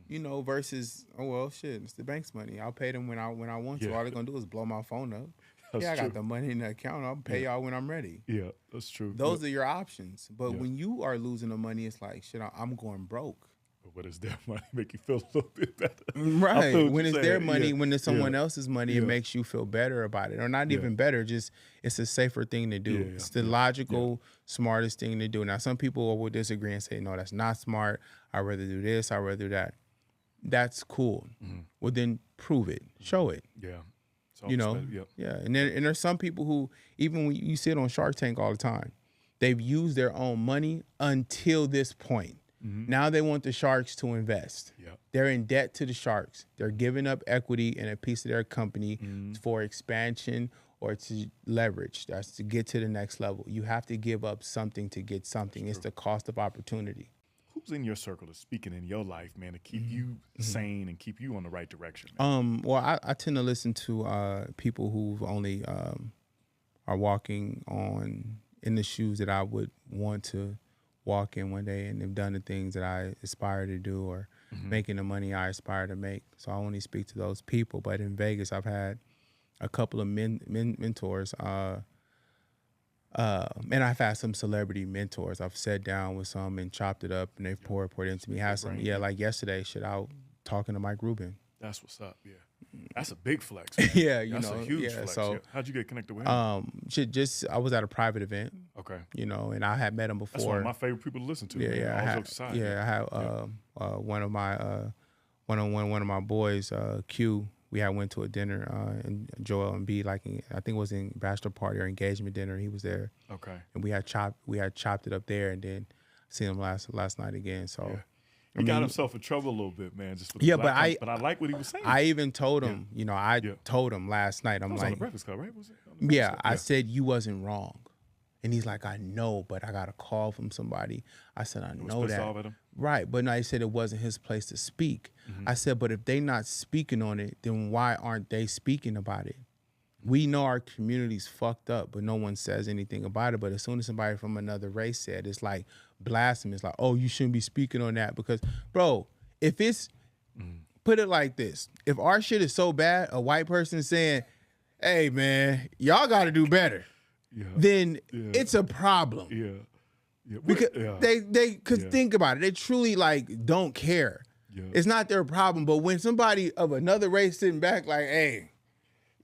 Versus, oh, well, shit, it's the bank's money. I'll pay them when I want to. All they're going to do is blow my phone up. I got the money in the account. I'll pay y'all when I'm ready. Yeah, that's true. Those are your options. But when you are losing the money, it's like, shit, I'm going broke. But it's their money, make you feel a little bit better. Right. When it's their money, when it's someone else's money, it makes you feel better about it. Or not even better, just it's a safer thing to do. It's the logical, smartest thing to do. Now, some people will disagree and say, no, that's not smart. I'd rather do this. I'd rather do that. That's cool. Well, then prove it. Show it. Yeah. Yeah. And there's some people who, even when you sit on Shark Tank all the time, they've used their own money until this point. Now they want the sharks to invest. They're in debt to the sharks. They're giving up equity in a piece of their company for expansion or to leverage. That's to get to the next level. You have to give up something to get something. It's the cost of opportunity. who's in your circle is speaking in your life, man, to keep you sane and keep you on the right direction? Man? Well, I tend to listen to people who only are walking in the shoes that I would want to walk in one day, and have done the things that I aspire to do, or making the money I aspire to make. So I only speak to those people. But in Vegas, I've had a couple of mentors. And I've had some celebrity mentors. I've sat down with some and chopped it up, and they've poured into me. Had some, like yesterday, out talking to Mike Rubin. That's what's up. Yeah, that's a big flex. Man. Yeah, that's a huge flex. So how'd you get connected with him? I was at a private event. Okay. And I had met him before. That's one of my favorite people to listen to. Yeah, I had one of my boys, Q. We had went to a dinner, and Joel and B, I think it was in bachelor party or engagement dinner. He was there. Okay. And we had chopped it up there, and then seen him last night again. So. Yeah. He got himself in trouble a little bit, man. Just with yeah, but I like what he was saying. I even told him, told him last night. I'm that was like, on the Breakfast Club, right? Was it? Yeah, I said you wasn't wrong, and he's like, I know, but I got a call from somebody. I said, I know that. Off at him? Right, but no, he said it wasn't his place to speak. I said, but if they not speaking on it, then why aren't they speaking about it? We know our community's fucked up, but no one says anything about it. But as soon as somebody from another race said, it's like blasphemous. Like, oh, you shouldn't be speaking on that because, bro, if it's put it like this, if our shit is so bad, a white person saying, "Hey, man, y'all got to do better," then it's a problem. Yeah. Because because think about it, they truly don't care. Yeah. It's not their problem. But when somebody of another race sitting back, like, "Hey,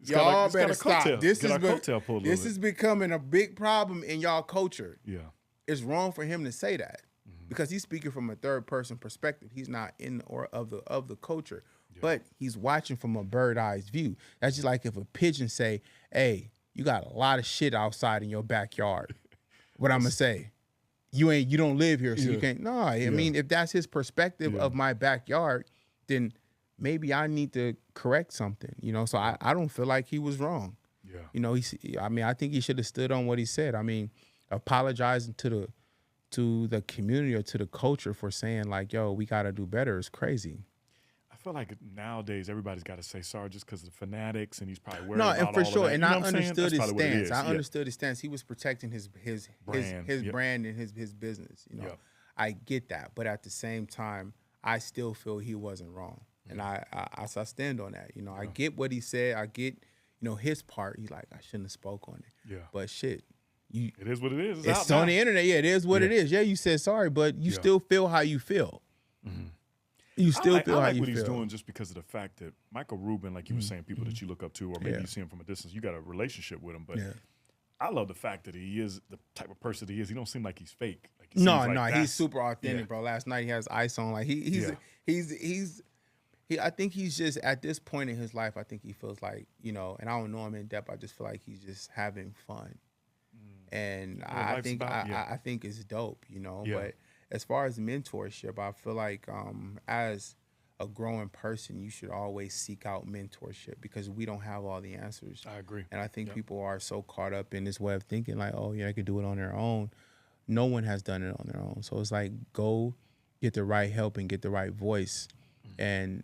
y'all better stop. This is becoming a big problem in y'all culture." Yeah, it's wrong for him to say that because he's speaking from a third person perspective. He's not in or of the culture, but he's watching from a bird eyes view. That's just like if a pigeon say, "Hey, you got a lot of shit outside in your backyard." What I'm gonna say? You don't live here, so you can't. No, I mean, if that's his perspective of my backyard, then maybe I need to correct something, So I don't feel like he was wrong. Yeah. I think he should have stood on what he said. I mean, apologizing to the community or to the culture for saying like, "Yo, we got to do better" is crazy. I feel like nowadays everybody's got to say sorry just because of the fanatics, and he's probably worried about and for all sure. of that. And I understood his stance. I understood his stance. He was protecting his brand and his business. I get that, but at the same time, I still feel he wasn't wrong, and I stand on that. I get what he said. I get his part. He's like, I shouldn't have spoke on it. Yeah, but shit. It is what it is. It's on the internet. Yeah, it is what it is. Yeah, you said sorry, but you still feel how you feel. Mm-hmm. You still feel how you feel. I like what he's doing just because of the fact that Michael Rubin, like you were saying, people that you look up to, or maybe you see him from a distance, you got a relationship with him. But I love the fact that he is the type of person he is. He don't seem like he's fake. Like he's super authentic, bro. Last night he has ice on. Like he's I think he's just at this point in his life. I think he feels like and I don't know him in depth. I just feel like he's just having fun, and I think it's dope, But as far as mentorship, I feel like as a growing person, you should always seek out mentorship because we don't have all the answers. I agree. And I think people are so caught up in this way of thinking like, oh, yeah, I could do it on their own. No one has done it on their own. So it's like go get the right help and get the right voice and,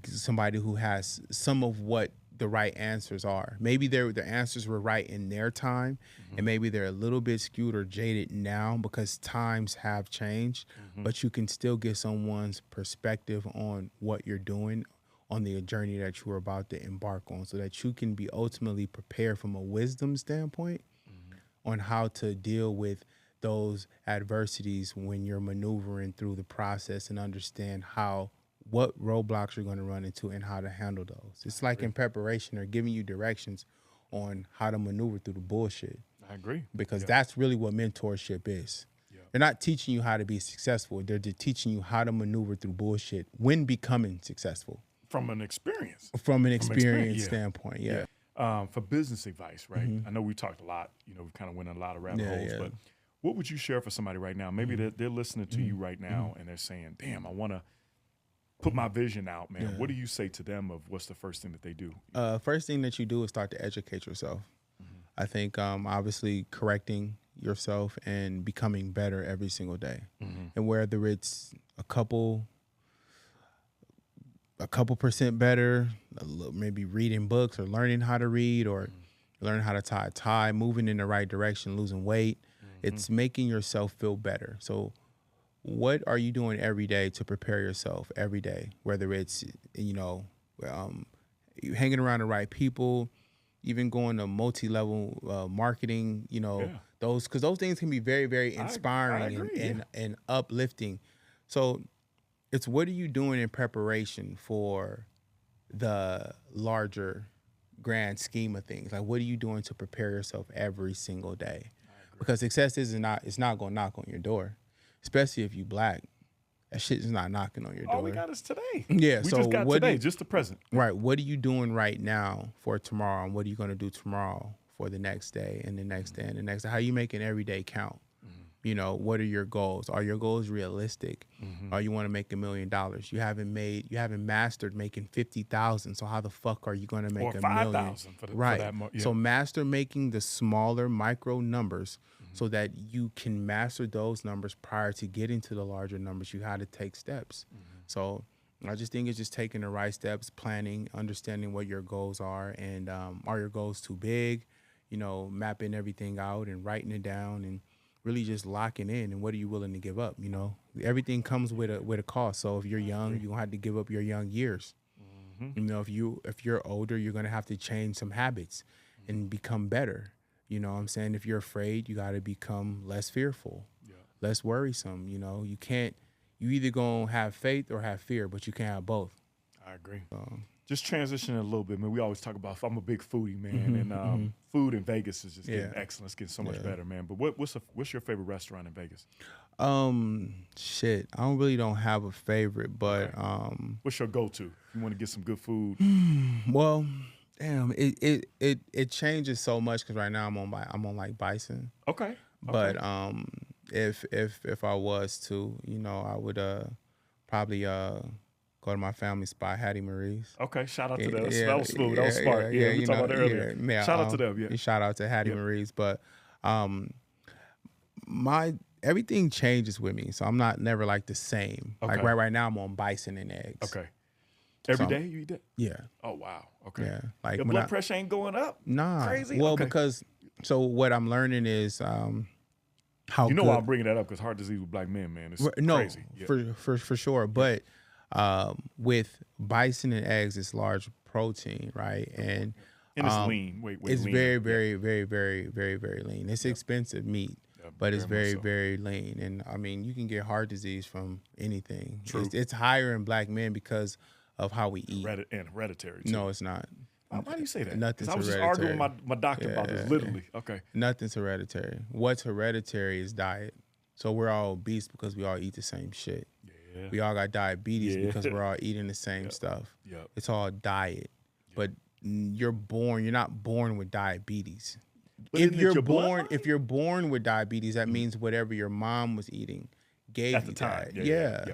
somebody who has some of what the right answers are. Maybe the answers were right in their time, and maybe they're a little bit skewed or jaded now because times have changed, but you can still get someone's perspective on what you're doing on the journey that you are about to embark on so that you can be ultimately prepared from a wisdom standpoint on how to deal with those adversities when you're maneuvering through the process and understand what roadblocks you're going to run into and how to handle those. It's like in preparation, they're giving you directions on how to maneuver through the bullshit. I agree. Because that's really what mentorship is. Yeah. They're not teaching you how to be successful. They're just teaching you how to maneuver through bullshit when becoming successful. From an experience. From an experience standpoint, for business advice, right? I know we talked a lot. We kind of went in a lot of rabbit holes, but what would you share for somebody right now? Maybe they're listening to you right now and they're saying, damn, I want to put my vision out, man. Yeah. What do you say to them of what's the first thing that they do? First thing that you do is start to educate yourself. I think obviously correcting yourself and becoming better every single day. And whether it's a couple percent better, maybe reading books or learning how to read or learning how to tie a tie, moving in the right direction, losing weight. It's making yourself feel better. So what are you doing every day to prepare yourself every day? Whether it's, you hanging around the right people, even going to multi-level marketing, because those things can be very, very inspiring I agree, and uplifting. So it's what are you doing in preparation for the larger grand scheme of things? Like, what are you doing to prepare yourself every single day? Because success it's not going to knock on your door, especially if you Black. That shit is not knocking on your door. All we got is today. Yeah, we so just got today, just the present. Right. What are you doing right now for tomorrow, and what are you going to do tomorrow for the next day and the next day and the next day? How are you making every day count? What are your goals? Are your goals realistic? Or you want to make $1 million? You haven't mastered making 50,000. So how the fuck are you going to make or $1 5,000 million? for Right. that. So master making the smaller micro numbers so that you can master those numbers prior to getting to the larger numbers. You had to take steps. So I just think it's just taking the right steps, planning, understanding what your goals are, and are your goals too big? Mapping everything out and writing it down and really just locking in, and what are you willing to give up? Everything comes with a cost. So if you're young, you're gonna have to give up your young years. If you're older, you're gonna have to change some habits and become better. You know what I'm saying? If you're afraid, you gotta become less fearful, less worrisome. You either gonna have faith or have fear, but you can't have both. I agree. Just transitioning a little bit, man. We always talk about, I'm a big foodie, man, and food in Vegas is just getting excellent. It's getting so much better, man. But what's your favorite restaurant in Vegas? Shit, I don't have a favorite, but what's your go-to? If you want to get some good food? Well, damn, it changes so much because right now I'm on like bison. Okay. But if I was to, I would probably go to my family spot, Hattie Marie's. Okay, shout out to them. That was smooth. That was smart. Yeah, we talked about that earlier. Shout out to them. Yeah. Shout out to Hattie Marie's. But everything changes with me, so I'm never like the same. Okay. Like right now, I'm on bison and eggs. Okay. Every day you eat that? Yeah. Oh wow. Okay. Yeah. Like your blood pressure ain't going up? Nah. Crazy? Well, okay. because what I'm learning is how why I'm bringing that up, because heart disease with Black men, man, it's crazy. Yeah. For sure. But with bison and eggs, it's large protein, right? And it's lean. It's lean. very, very, very, very, very, very lean. It's expensive meat, but it's very, very lean. And I mean, you can get heart disease from anything. True. It's higher in Black men because of how we eat. And hereditary, too. No, it's not. Why do you say that? Nothing's I was hereditary. just arguing with my doctor about this, literally. Okay. Nothing's hereditary. What's hereditary is diet. So we're all obese because we all eat the same shit. Yeah. We all got diabetes because we're all eating the same stuff. Yep. It's all diet. But you're not born with diabetes. But If you're born with diabetes, that means whatever your mom was eating gave at you the time. that. Yeah.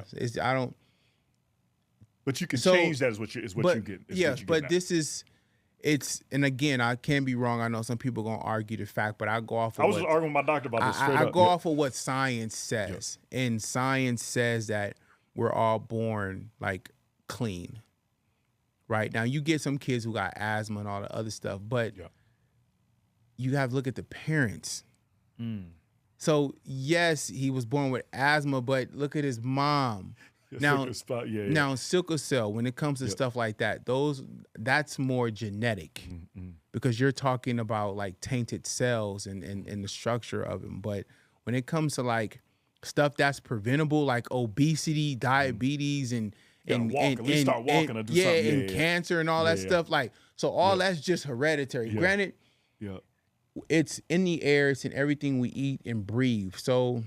But you can change that is what you get. But this is and again, I can be wrong. I know some people gonna argue the fact, but I go off of I was just arguing with my doctor about this. I go off of what science says. And science says that we're all born like clean. Right? Now you get some kids who got asthma and all the other stuff, but you have to look at the parents. So yes, he was born with asthma, but look at his mom. Now sickle cell, when it comes to stuff like that, that's more genetic because you're talking about like tainted cells and the structure of them. But when it comes to like stuff that's preventable, like obesity, diabetes, and cancer and all that stuff, like so all that's just hereditary. Granted, it's in the air, it's in everything we eat and breathe. So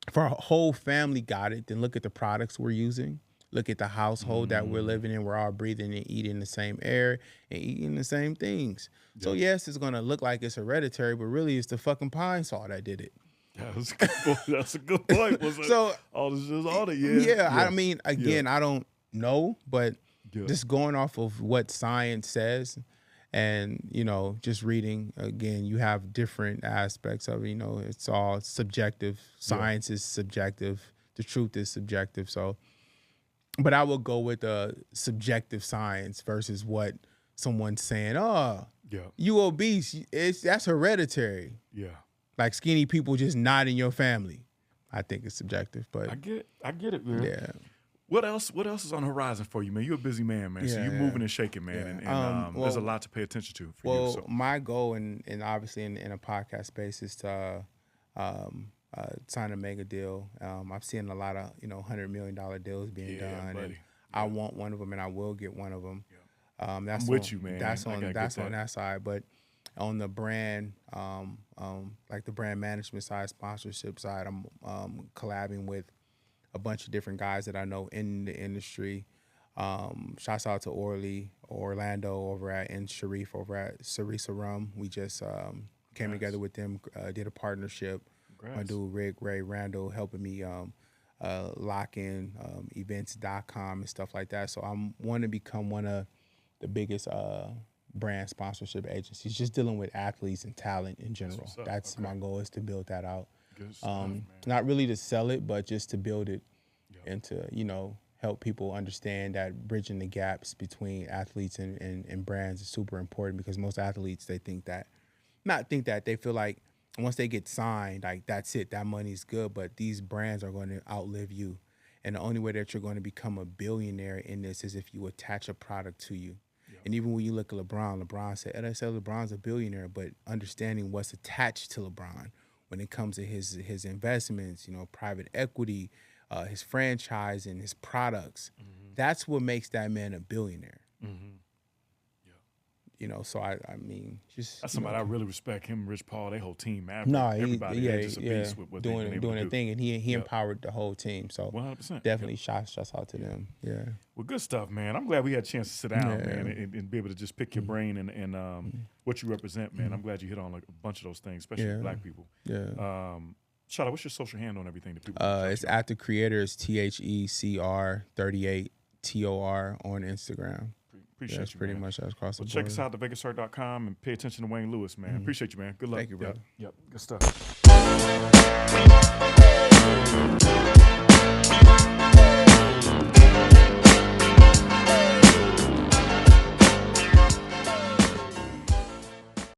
if our whole family got it, then look at the products we're using. Look at the household that we're living in. We're all breathing and eating the same air and eating the same things. So yes, it's gonna look like it's hereditary, but really it's the fucking pine saw that did it. That's a good point. So I mean, again, I don't know, but just going off of what science says. And, just reading, again, you have different aspects of it. It's all subjective. Science is subjective. the truth is subjective. So, but I will go with subjective science versus what someone's saying. Oh, you obese. That's hereditary. Yeah. Like skinny people just not in your family. I think it's subjective, but I get it, man. yeah. What else is on the horizon for you, man? You're a busy man, man. So you're moving and shaking, man. Yeah. And there's a lot to pay attention to for you. So. My goal, and obviously in a podcast space, is to sign a mega deal. I've seen a lot of $100 million deals being done, and I want one of them, and I will get one of them. That's I'm with you, man. That's on that side, but on the brand, like the brand management side, sponsorship side, I'm collabing with a bunch of different guys that I know in the industry. Shouts out to Orlando and Sharif over at Sonrisa Rum. We just came together with them, did a partnership. Congrats. My dude Rick, Ray, Randall helping me lock in events.com and stuff like that. So I want to become one of the biggest brand sponsorship agencies, just dealing with athletes and talent in general. That's my goal, is to build that out. Good stuff, not really to sell it, but just to build it and to, help people understand that bridging the gaps between athletes and brands is super important, because most athletes, they they feel like once they get signed, like that's it, that money's good, but these brands are going to outlive you. And the only way that you're going to become a billionaire in this is if you attach a product to you. And even when you look at LeBron said, and I said LeBron's a billionaire, but understanding what's attached to LeBron when it comes to his investments, private equity, his franchise and his products, that's what makes that man a billionaire. So I mean, just that's somebody I really respect. Him, Rich Paul, their whole team, man. Everybody, just a beast with what doing their thing, and he empowered the whole team. So 100%, definitely shouts out to them. Yeah. Well, good stuff, man. I'm glad we had a chance to sit down, man, and be able to just pick your brain and what you represent, man. I'm glad you hit on a bunch of those things, especially with Black people. Yeah. Shout out, what's your social handle on everything that people? It's at the creators, THECR38 TOR on Instagram. Appreciate that's you, pretty man. much across the board. Check us out at thevegasart.com and pay attention to Wayne Lewis, man. Appreciate you, man. Good luck. Thank you, brother. Yep. Good stuff.